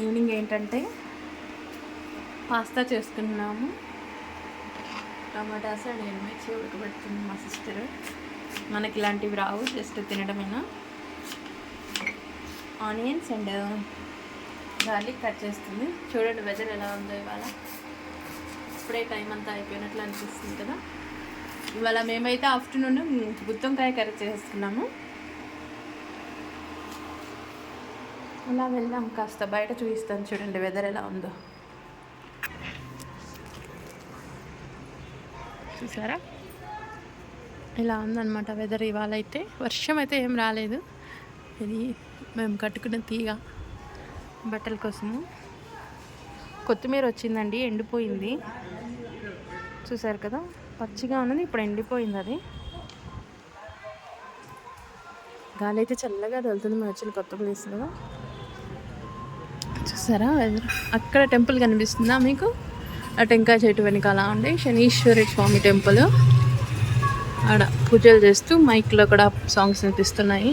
Evening ఏంటంటే pasta చేసుకున్నాము. Tomatoes and ఎండుమిర్చి ఉడకబెడుతుంది మా సిస్టర్. మనకి ఇలాంటివి రావు, జస్ట్ తినడమేనా. ఆనియన్స్ అండ్ గార్లిక్ కట్ చేస్తుంది. చూడండి వెదర్ ఎలా ఉందో ఇవాళ. ఇప్పుడే టైం అంతా అయిపోయినట్లు అనిపిస్తుంది కదా. ఇవాళ మేమైతే ఆఫ్టర్నూన్ గుత్తొంకాయ కర్రీ చేసుకున్నాము. అలా వెళ్దాం, కాస్త బయట చూపిస్తాను. చూడండి వెదర్ ఎలా ఉందో. చూసారా ఇలా ఉందన్నమాట వెదర్. ఇవాళ అయితే వర్షం అయితే ఏం రాలేదు. ఇది మేము కట్టుకున్న తీగ బట్టల కోసము. కొత్తిమీర వచ్చిందండి, ఎండిపోయింది. చూసారు కదా, పచ్చిగా ఉన్నది, ఇప్పుడు ఎండిపోయింది. అది గాలి అయితే చల్లగా తగులుతుంది. మేము వచ్చిన కొత్త ప్లేస్లో. చూసారా వెదర్. అక్కడ టెంపుల్ కనిపిస్తుందా మీకు? ఆ టెంకాయ చెట్టు వెనక అలా ఉండే శనీశ్వరి స్వామి టెంపుల్. ఆడ పూజలు చేస్తూ మైక్లో కూడా సాంగ్స్ వినిపిస్తున్నాయి.